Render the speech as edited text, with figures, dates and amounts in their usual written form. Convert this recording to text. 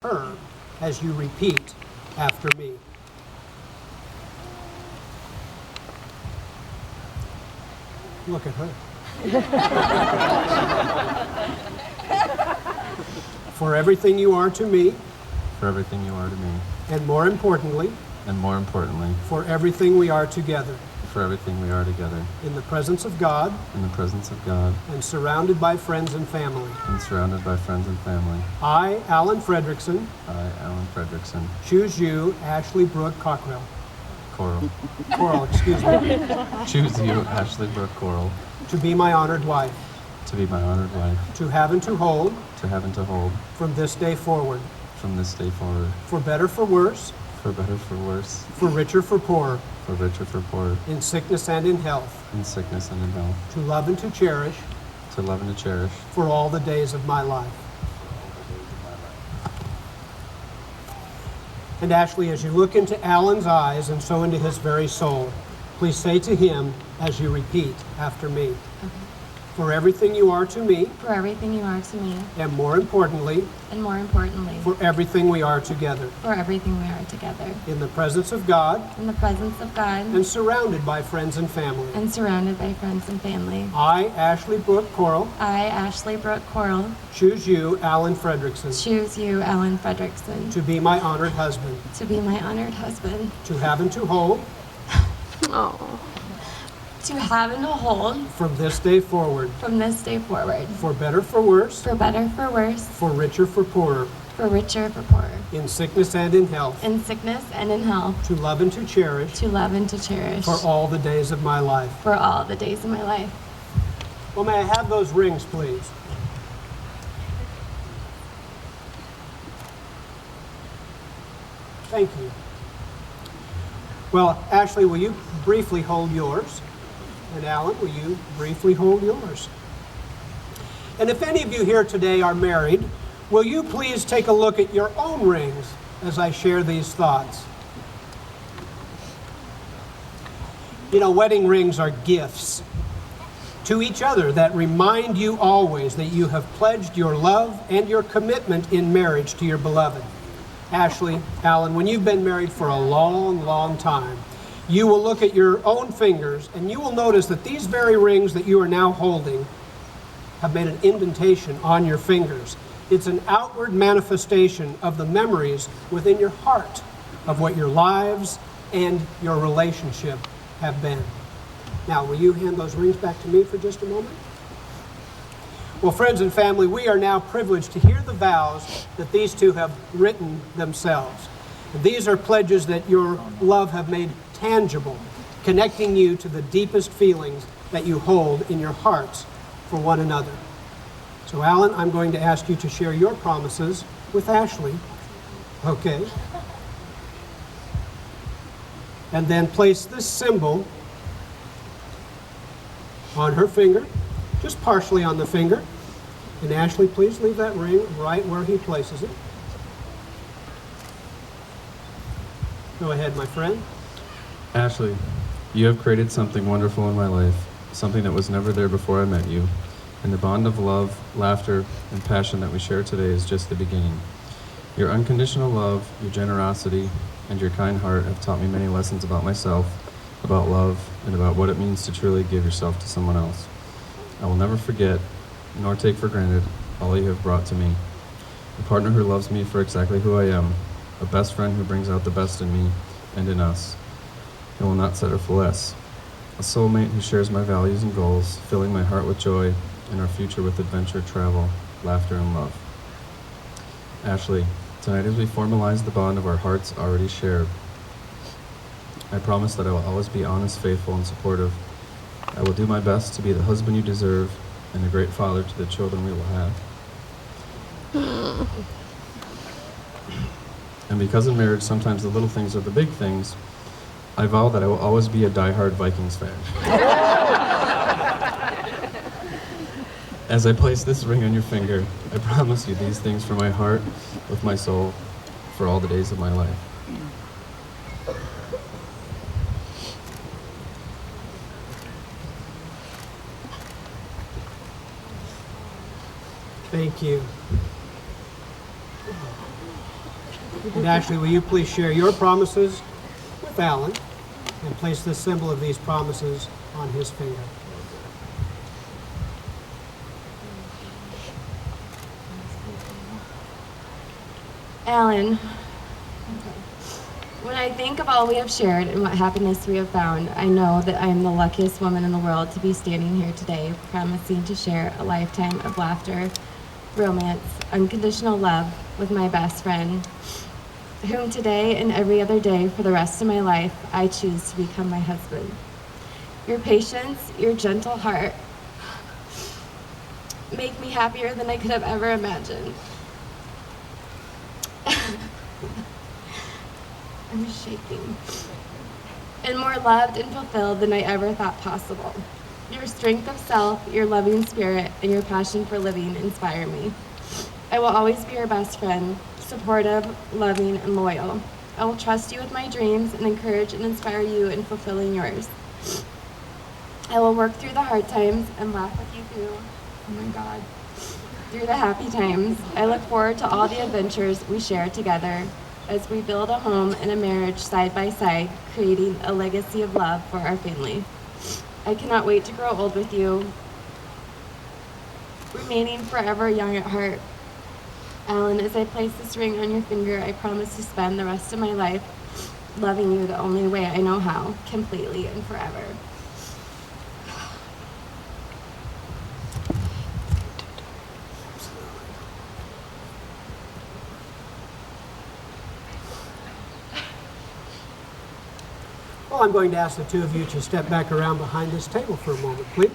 her as you repeat after me. Look at her. For everything you are to me, for everything you are to me, and more importantly, for everything we are together, everything we are together, in the presence of God, and surrounded by friends and family. I, Alan Fredrickson, choose you, Ashlie Brooke Cockrell. Coral, excuse me. Choose you, Ashlie Brooke Coral, To be my honored wife. To have and to hold. From this day forward. For better, for worse. For richer, for poorer. In sickness and in health. To love and to cherish. For all the days of my life. And Ashlie, as you look into Alan's eyes and so into his very soul, please say to him as you repeat after me. Okay. For everything you are to me. For everything you are to me. And more importantly. For everything we are together. For everything we are together. In the presence of God. And surrounded by friends and family. I, Ashlie Brooke Coral. Choose you, Alan Fredrickson. To be my honored husband. To have and to hold. To have and to hold. From this day forward. For better, for worse. For richer, for poorer. In sickness and in health. To love and to cherish. For all the days of my life. Well, may I have those rings, please? Thank you. Well, Ashlie, will you briefly hold yours? And Alan, will you briefly hold yours? And if any of you here today are married, will you please take a look at your own rings as I share these thoughts? You know, wedding rings are gifts to each other that remind you always that you have pledged your love and your commitment in marriage to your beloved. Ashlie, Alan, when you've been married for a long, long time, you will look at your own fingers and you will notice that these very rings that you are now holding have made an indentation on your fingers. It's an outward manifestation of the memories within your heart of what your lives and your relationship have been. Now, will you hand those rings back to me for just a moment? Well, friends and family, we are now privileged to hear the vows that these two have written themselves. And these are pledges that your love have made tangible, connecting you to the deepest feelings that you hold in your hearts for one another. So, Alan, I'm going to ask you to share your promises with Ashlie. Okay. And then place this symbol on her finger, just partially on the finger. And Ashlie, please leave that ring right where he places it. Go ahead, my friend. Ashlie, you have created something wonderful in my life, something that was never there before I met you, and the bond of love, laughter, and passion that we share today is just the beginning. Your unconditional love, your generosity, and your kind heart have taught me many lessons about myself, about love, and about what it means to truly give yourself to someone else. I will never forget, nor take for granted, all you have brought to me. A partner who loves me for exactly who I am, a best friend who brings out the best in me and in us, and will not settle for less. A soulmate who shares my values and goals, filling my heart with joy and our future with adventure, travel, laughter, and love. Ashlie, tonight as we formalize the bond of our hearts already shared, I promise that I will always be honest, faithful, and supportive. I will do my best to be the husband you deserve and a great father to the children we will have. And because in marriage, sometimes the little things are the big things, I vow that I will always be a diehard Vikings fan. As I place this ring on your finger, I promise you these things from my heart, with my soul, for all the days of my life. Thank you. And Ashlie, will you please share your promises with Alan and place the symbol of these promises on his finger? Alan, when I think of all we have shared and what happiness we have found, I know that I am the luckiest woman in the world to be standing here today, promising to share a lifetime of laughter, romance, unconditional love with my best friend, whom today and every other day for the rest of my life, I choose to become my husband. Your patience, your gentle heart make me happier than I could have ever imagined. I'm shaking. And more loved and fulfilled than I ever thought possible. Your strength of self, your loving spirit, and your passion for living inspire me. I will always be your best friend, supportive, loving, and loyal. I will trust you with my dreams and encourage and inspire you in fulfilling yours. I will work through the hard times and laugh with you through the happy times. I look forward to all the adventures we share together as we build a home and a marriage side by side, creating a legacy of love for our family. I cannot wait to grow old with you, remaining forever young at heart. Alan, as I place this ring on your finger, I promise to spend the rest of my life loving you the only way I know how, completely and forever. Well, I'm going to ask the two of you to step back around behind this table for a moment, please.